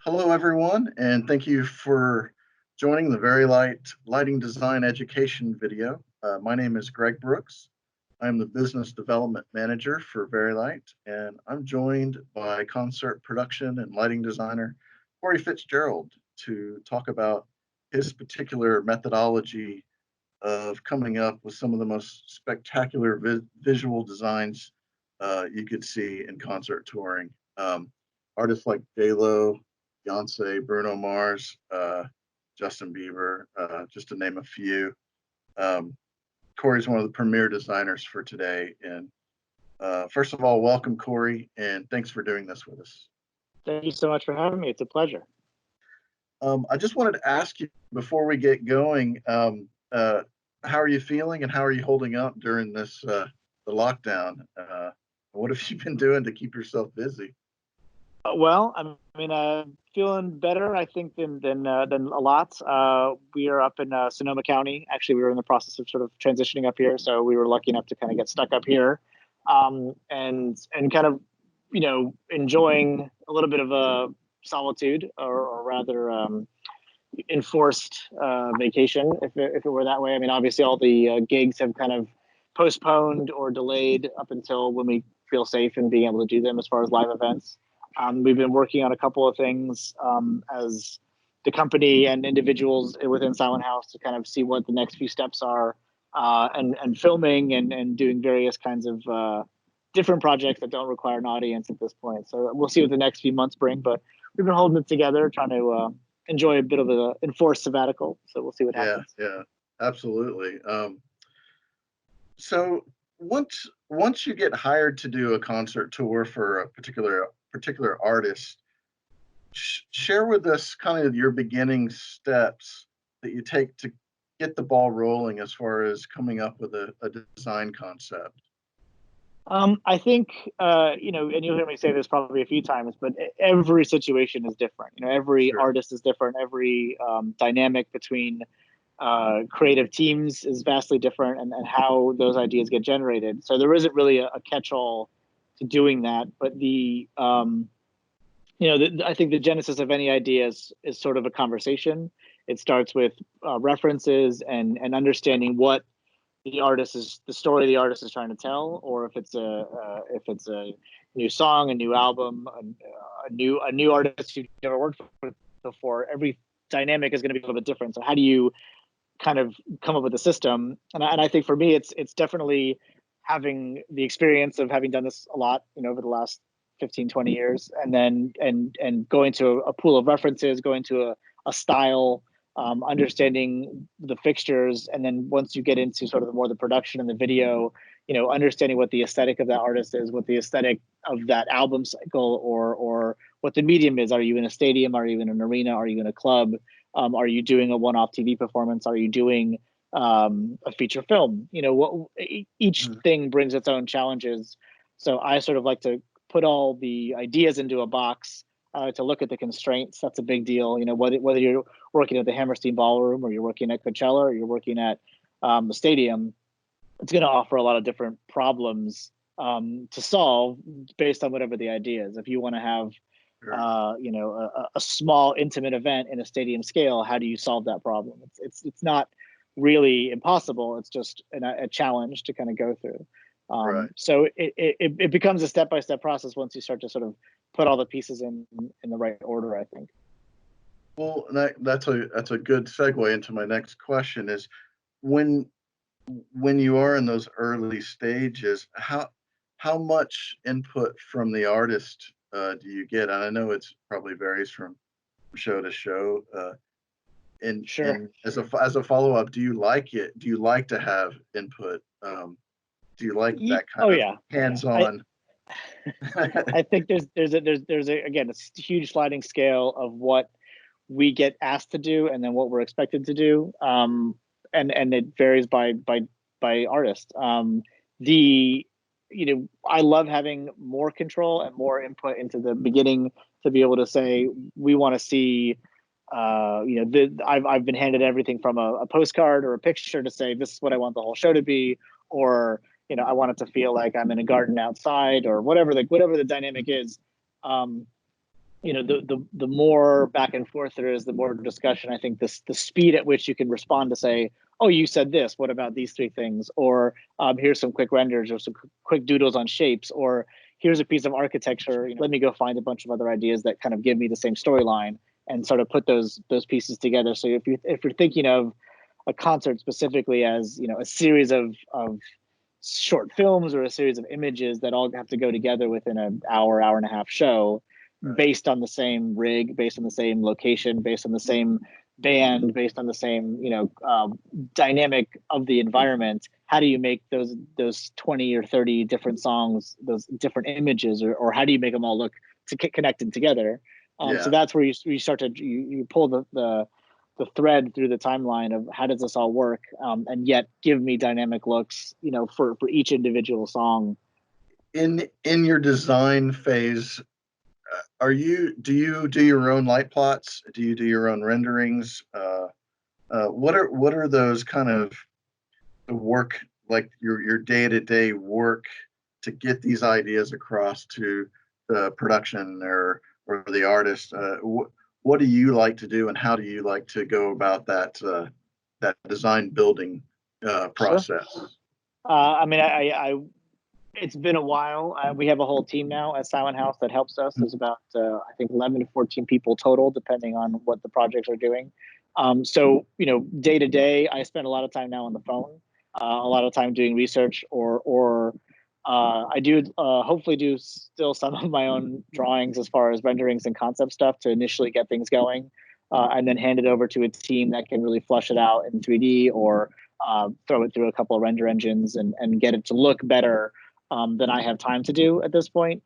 Hello, everyone, and thank you for joining the Vari-Lite lighting design education video. My name is Greg Brooks. I'm the business development manager for Vari-Lite, and I'm joined by concert production and lighting designer Cory FitzGerald to talk about his particular methodology of coming up with some of the most spectacular visual designs you could see in concert touring. Artists like J-Lo, Beyonce, Bruno Mars, Justin Bieber, just to name a few. Um, Cory's one of the premier designers for today. And first of all, welcome, Cory, and thanks for doing this with us. Thank you so much for having me. It's a pleasure. I just wanted to ask you before we get going, how are you feeling and how are you holding up during this the lockdown? What have you been doing to keep yourself busy? Well, feeling better, I think, than a lot. We are up in Sonoma County. Actually, we were in the process of sort of transitioning up here, so we were lucky enough to kind of get stuck up here, and kind of, enjoying a little bit of a solitude, or rather, enforced vacation, if it were that way. I mean, obviously, all the gigs have kind of postponed or delayed up until when we feel safe in being able to do them as far as live events. We've been working on a couple of things as the company and individuals within Silent House to kind of see what the next few steps are, and filming and doing various kinds of different projects that don't require an audience at this point. So we'll see what the next few months bring, but we've been holding it together, trying to enjoy a bit of an enforced sabbatical. So we'll see what happens. Yeah, absolutely. So once you get hired to do a concert tour for a particular artist, share with us kind of your beginning steps that you take to get the ball rolling as far as coming up with a design concept. I think, and you'll hear me say this probably a few times, but every situation is different. Every Sure. artist is different. Every dynamic between creative teams is vastly different, and how those ideas get generated. So there isn't really a catch-all to doing that. But I think the genesis of any idea is sort of a conversation. It starts with references and understanding what the story the artist is trying to tell, or if it's a new song, a new album, a new artist you've never worked with before. Every dynamic is going to be a little bit different. So how do you kind of come up with a system? And I think for me, it's definitely having the experience of having done this a lot, over the last 15, 20 years, and then and going to a pool of references, going to a style, understanding the fixtures, and then once you get into sort of the production and the video, understanding what the aesthetic of that artist is, what the aesthetic of that album cycle, or what the medium is. Are you in a stadium? Are you in an arena? Are you in a club? Are you doing a one-off TV performance? Are you doing a feature film? Each thing brings its own challenges. So I sort of like to put all the ideas into a box, to look at the constraints. That's a big deal. Whether you're working at the Hammerstein Ballroom, or you're working at Coachella, or you're working at the stadium, it's going to offer a lot of different problems to solve based on whatever the idea is. If you want to have Sure. A small intimate event in a stadium scale, how do you solve that problem? It's not really impossible. It's just a challenge to kind of go through. Right. So it becomes a step-by-step process once you start to sort of put all the pieces in the right order, I think. Well, that's a good segue into my next question is when you are in those early stages, how much input from the artist do you get? And I know it's probably varies from show to show. Sure. And as a follow up, do you like it? Do you like to have input? Do you like that kind of hands on? I think there's again a huge sliding scale of what we get asked to do and then what we're expected to do, and it varies by artist. I love having more control and more input into the beginning, to be able to say we want to see. I've been handed everything from a postcard or a picture to say this is what I want the whole show to be, or I want it to feel like I'm in a garden outside, or whatever the dynamic is. the more back and forth there is, the more discussion. I think the speed at which you can respond to say, oh, you said this, what about these three things? Or here's some quick renders or some quick doodles on shapes, or here's a piece of architecture. Let me go find a bunch of other ideas that kind of give me the same storyline and sort of put those pieces together. So if you're thinking of a concert specifically as a series of short films or a series of images that all have to go together within an hour and a half show, based on the same rig, based on the same location, based on the same band, based on the same dynamic of the environment. How do you make those 20 or 30 different songs, those different images, or how do you make them all look connected together? So that's where you start to you pull the thread through the timeline of how does this all work, and yet give me dynamic looks, for each individual song. In your design phase, do you do your own light plots? Do you do your own renderings? What are those kind of the work, like your day-to-day work to get these ideas across to the production or the artist? What do you like to do, and how do you like to go about that design building process? Sure. I it's been a while. We have a whole team now at Silent House that helps us. There's about I think 11 to 14 people total, depending on what the projects are doing. So day to day, I spend a lot of time now on the phone, a lot of time doing research, or I do hopefully do still some of my own drawings as far as renderings and concept stuff to initially get things going, and then hand it over to a team that can really flush it out in 3D or throw it through a couple of render engines and get it to look better than I have time to do at this point.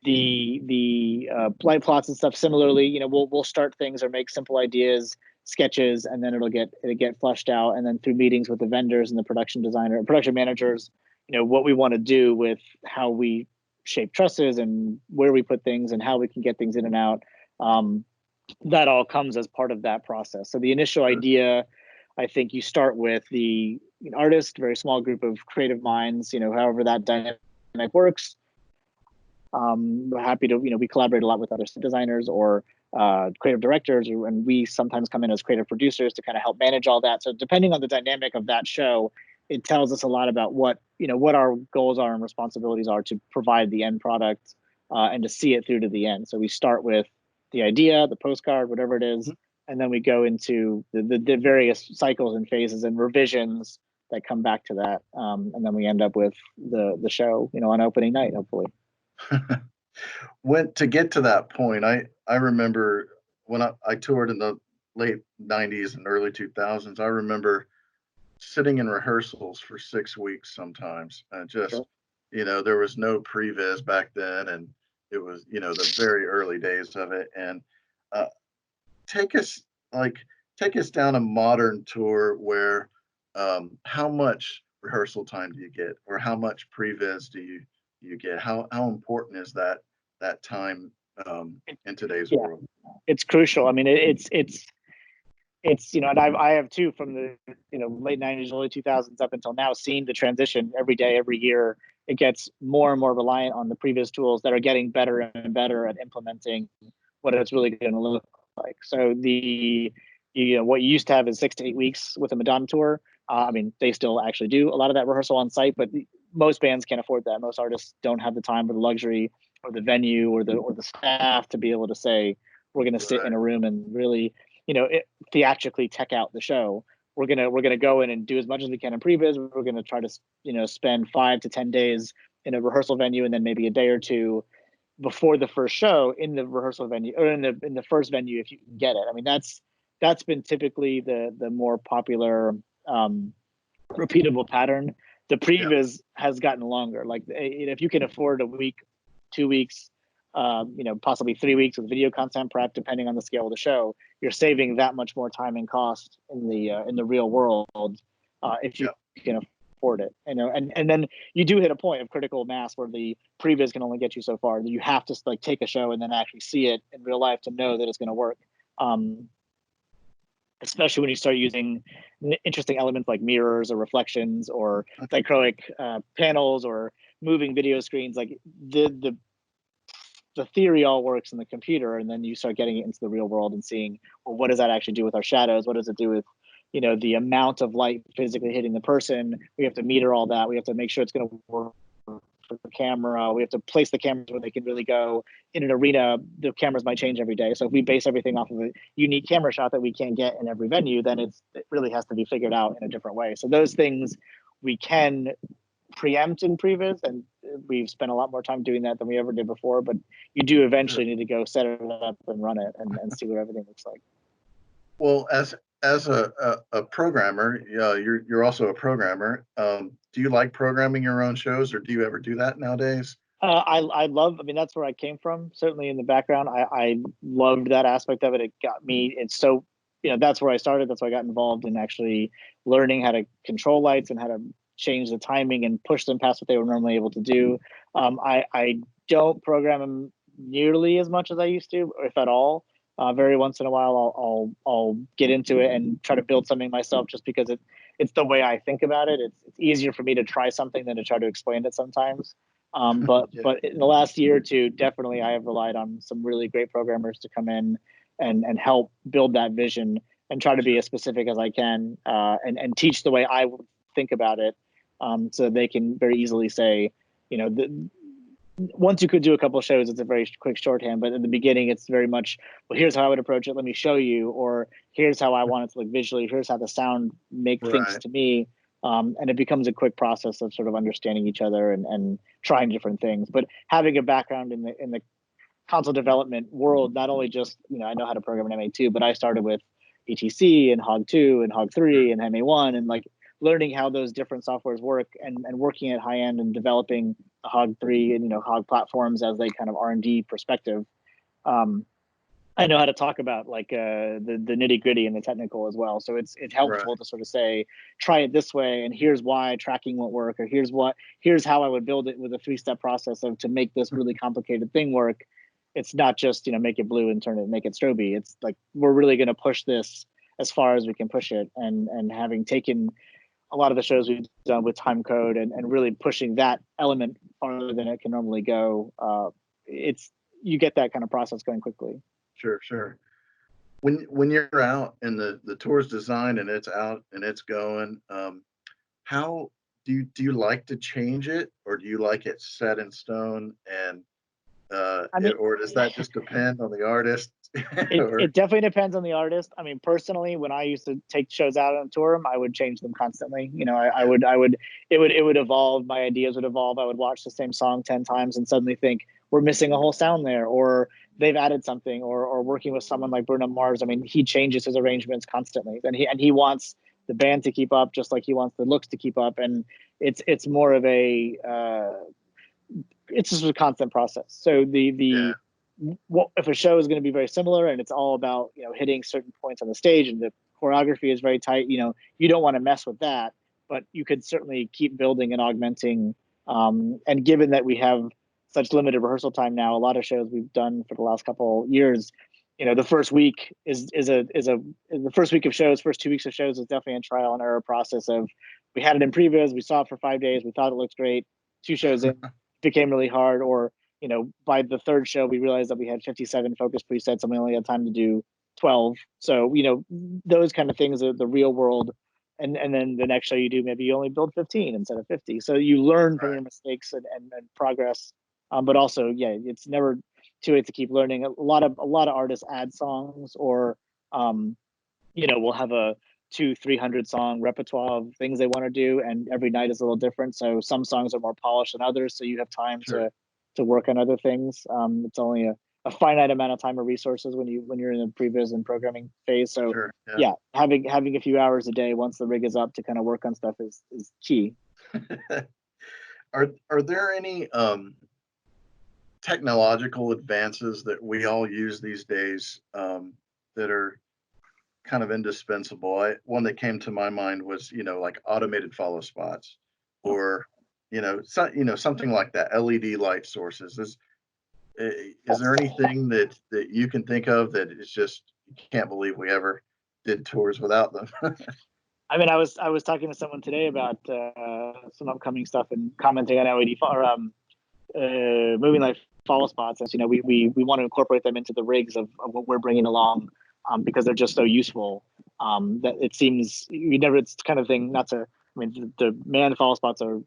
The light plots and stuff, similarly, we'll start things or make simple ideas, sketches, and then it'll get fleshed out, and then through meetings with the vendors and the production designer and production managers, what we want to do with how we shape trusses and where we put things and how we can get things in and out. That all comes as part of that process. So the initial idea, I think you start with the artist, very small group of creative minds, however that dynamic works. We're happy to, we collaborate a lot with other designers or creative directors, and we sometimes come in as creative producers to kind of help manage all that. So depending on the dynamic of that show, it tells us a lot about what our goals are and responsibilities are to provide the end product and to see it through to the end. So we start with the idea, the postcard, whatever it is, and then we go into the various cycles and phases and revisions that come back to that, and then we end up with the show, on opening night, hopefully. To get to that point, I remember when I toured in the late 90s and early 2000s. I remember sitting in rehearsals for 6 weeks sometimes, and just Sure. there was no previs back then, and it was the very early days of it. And uh, take us take us down a modern tour where how much rehearsal time do you get, or how much previs do you get? How important is that time in today's Yeah, world? it's crucial. I mean, it's and I have too, from the late 90s, early 2000s up until now, seen the transition every day, every year. It gets more and more reliant on the previous tools that are getting better and better at implementing what it's really going to look like. So what you used to have is 6 to 8 weeks with a Madonna tour. I mean, they still actually do a lot of that rehearsal on site, but most bands can't afford that. Most artists don't have the time or the luxury or the venue or the staff to be able to say, we're going to sit in a room and really theatrically tech out the show. We're gonna go in and do as much as we can in previs. We're gonna try to spend 5 to 10 days in a rehearsal venue, and then maybe a day or two before the first show in the rehearsal venue, or in the first venue if you can get it. I mean, that's been typically the more popular repeatable pattern. The previs has gotten longer. Like, if you can afford a week, 2 weeks, possibly 3 weeks with video content prep, depending on the scale of the show, you're saving that much more time and cost in the real world, if you can afford it. And then you do hit a point of critical mass where the previs can only get you so far. You have to take a show and then actually see it in real life to know that it's going to work. Especially when you start using interesting elements like mirrors or reflections or dichroic panels or moving video screens. Like the the theory all works in the computer, and then you start getting it into the real world and seeing, well, what does that actually do with our shadows? What does it do with, the amount of light physically hitting the person? We have to meter all that. We have to make sure it's going to work for the camera. We have to place the cameras where they can really go. In an arena, the cameras might change every day. So if we base everything off of a unique camera shot that we can't get in every venue, then it really has to be figured out in a different way. So those things we can preempt in previs, and we've spent a lot more time doing that than we ever did before. But you do eventually need to go set it up and run it and see what everything looks like. Well, as a programmer, you're also a programmer. Do you like programming your own shows, or do you ever do that nowadays? I love. I mean, that's where I came from. Certainly in the background, I loved that aspect of it. It got me. It's so, that's where I started. That's why I got involved in actually learning how to control lights and how to change the timing and push them past what they were normally able to do. I don't program them nearly as much as I used to, if at all. Very once in a while, I'll get into it and try to build something myself, just because it's the way I think about it. It's easier for me to try something than to try to explain it sometimes. But in the last year or two, definitely I have relied on some really great programmers to come in and help build that vision and try to be as specific as I can, and teach the way I would think about it, so they can very easily say, once you could do a couple of shows, it's a very quick shorthand. But in the beginning, it's very much, well, here's how I would approach it. Let me show you, or here's how I want it to look visually. Here's how the sound thinks to me. And it becomes a quick process of sort of understanding each other and trying different things. But having a background in the console development world, not only just, I know how to program an MA2, but I started with ETC and Hog2 and Hog3 and MA1, and like learning how those different softwares work and working at high end and developing the Hog3 and, Hog platforms as they kind of R&D perspective. I know how to talk about like the nitty gritty and the technical as well. So it's helpful to sort of say, try it this way, and here's why tracking won't work, or here's how I would build it with a 3-step process to make this really complicated thing work. It's not just, make it blue and make it stroby. It's like, we're really going to push this as far as we can push it. And having taken a lot of the shows we've done with time code and really pushing that element farther than it can normally go, you get that kind of process going quickly. Sure. When you're out and the tour's designed and it's out and it's going, how do you like to change it, or do you like it set in stone? And or does that just depend on the artist? It definitely depends on the artist. I mean, personally, when I used to take shows out and tour them, I would change them constantly. It would evolve. My ideas would evolve. I would watch the same song 10 times and suddenly think, we're missing a whole sound there, or they've added something, or working with someone like Bruno Mars. I mean, he changes his arrangements constantly, and he wants the band to keep up, just like he wants the looks to keep up. And it's more of a, it's just a constant process. So if a show is going to be very similar and it's all about, hitting certain points on the stage and the choreography is very tight, you don't want to mess with that, but you could certainly keep building and augmenting. And given that we have such limited rehearsal time now, a lot of shows we've done for the last couple years, the first week the first week of shows, first 2 weeks of shows is definitely a trial and error process of, we had it in previs, we saw it for 5 days, we thought it looked great, 2 shows in, became really hard, or by the third show we realized that we had 57 focus presets and we only had time to do 12. So those kind of things are the real world. And then the next show you do, maybe you only build 15 instead of 50. So you learn from your mistakes and progress. But also, it's never too late to keep learning. A lot of artists add songs, or we'll have a 200-300 song repertoire of things they want to do, and every night is a little different. So some songs are more polished than others, so you have time to work on other things. It's only a finite amount of time or resources when you're in the previs and programming phase. So having a few hours a day once the rig is up to kind of work on stuff is key. Are there any technological advances that we all use these days that are kind of indispensable? One that came to my mind was, like automated follow spots, or something like that. LED light sources. Is there anything that you can think of that is just, you can't believe we ever did tours without them? I mean, I was talking to someone today about some upcoming stuff and commenting on LED or moving light follow spots. As you know, we want to incorporate them into the rigs of what we're bringing along, because they're just so useful. That it seems you never. It's the kind of thing. Not to. I mean, the manned follow spots are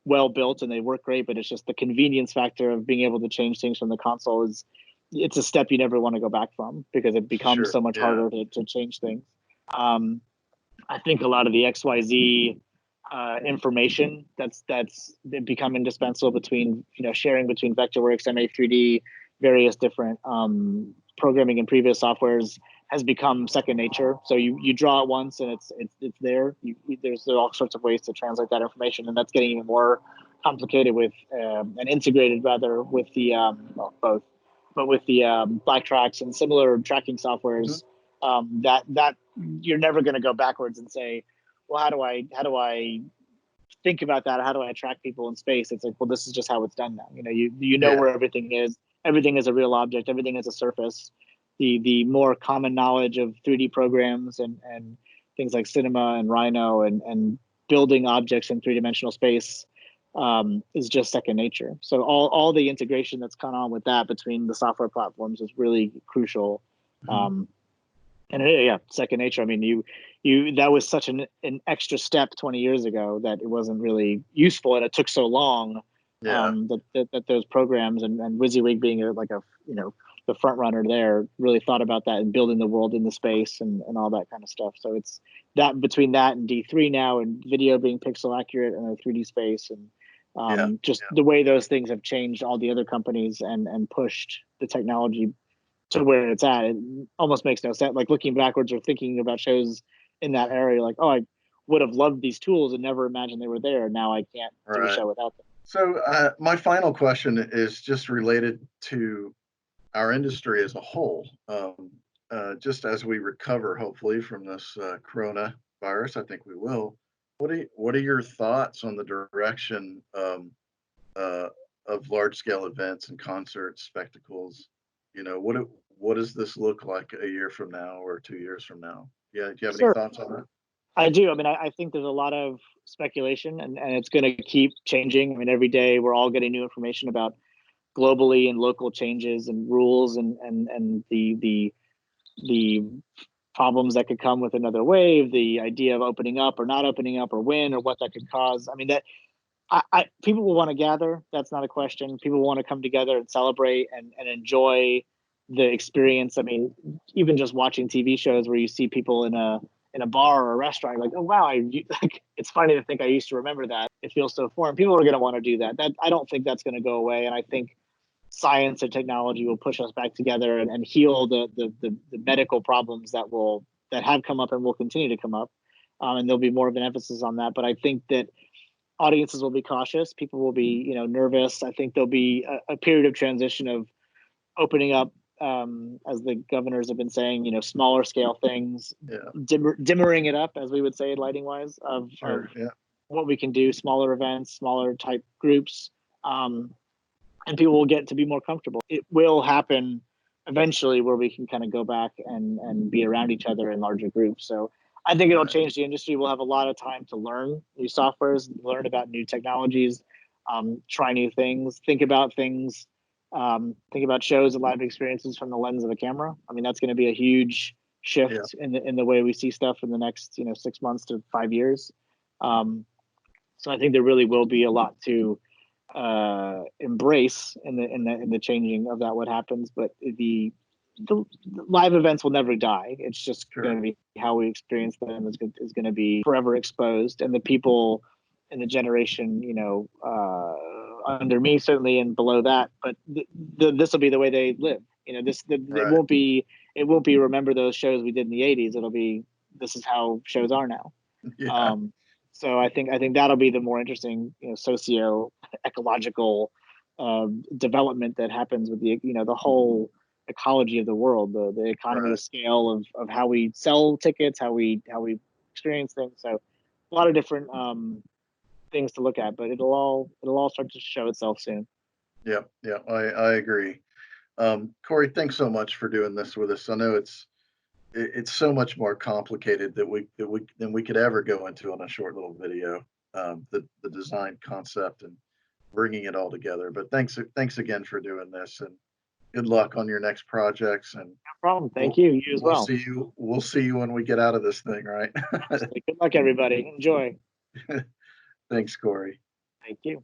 well built and they work great, but it's just the convenience factor of being able to change things from the console is. It's a step you never want to go back from because it becomes so much harder to change things. I think a lot of the XYZ information that's become indispensable between sharing between Vectorworks, MA3D, various different programming and previous softwares has become second nature. So you draw it once and it's there. There's all sorts of ways to translate that information, and that's getting even more complicated with and integrated rather with the both, but with the black tracks and similar tracking softwares. That you're never going to go backwards and say, well, how do I think about that? How do I track people in space? It's like, well, this is just how it's done now. You know where everything is. Everything is a real object. Everything is a surface. The more common knowledge of 3D programs and things like Cinema and Rhino and building objects in three-dimensional space is just second nature. So all the integration that's gone on with that between the software platforms is really crucial. And second nature. I mean, you that was such an extra step 20 years ago that it wasn't really useful, and it took so long that those programs and WYSIWYG being the front runner there really thought about that and building the world in the space and all that kind of stuff. So it's that between that and D3 now and video being pixel accurate in a 3D space and the way those things have changed all the other companies and pushed the technology to where it's at. It almost makes no sense. Like looking backwards or thinking about shows in that area, like, oh, I would have loved these tools and never imagined they were there. Now I can't do a show without them. So my final question is just related to our industry as a whole. Just as we recover, hopefully, from this coronavirus, I think we will. What are your thoughts on the direction of large scale events and concerts, spectacles? What does this look like a year from now or 2 years from now? Yeah, do you have any thoughts on that? I do. I mean, I think there's a lot of speculation, and it's going to keep changing. I mean, every day we're all getting new information about globally and local changes and rules and the problems that could come with another wave, the idea of opening up or not opening up or when or what that could cause. I mean, that people will want to gather. That's not a question. People want to come together and celebrate and enjoy the experience. I mean, even just watching TV shows where you see people in a bar or a restaurant, like, oh wow, it's funny to think I used to remember that. It feels so foreign. People are going to want to do that. I don't think that's going to go away, and I think science and technology will push us back together and heal the medical problems that have come up and will continue to come up, and there'll be more of an emphasis on that. But I think that audiences will be cautious. People will be, nervous. I think there'll be a period of transition of opening up, as the governors have been saying, smaller scale things, dimmering it up, as we would say, lighting wise, of what we can do, smaller events, smaller type groups, and people will get to be more comfortable. It will happen eventually where we can kind of go back and be around each other in larger groups. So I think it'll change the industry. We'll have a lot of time to learn new softwares, learn about new technologies, try new things, think about things, think about shows and live experiences from the lens of a camera. I mean, that's going to be a huge shift in the way we see stuff in the next 6 months to 5 years. So I think there really will be a lot to embrace in the changing of that what happens, but the live events will never die. It's just going to be how we experience them is going to be forever exposed, and the people in the generation under me certainly and below that, but this will be the way they live. It won't be remember those shows we did in the 80s. It'll be this is how shows are now. So I think that'll be the more interesting, socio-ecological development that happens with the whole ecology of the world, the economy of scale of how we sell tickets, how we experience things. So a lot of different things to look at, but it'll all start to show itself soon. Yeah, I agree. Cory, thanks so much for doing this with us. I know it's so much more complicated than we could ever go into on a short little video. The design concept and bringing it all together. But thanks again for doing this, and good luck on your next projects. And No problem. Thank we'll you. You as well. we'll see you when we get out of this thing, right? Good luck, everybody. Enjoy. Thanks, Cory. Thank you.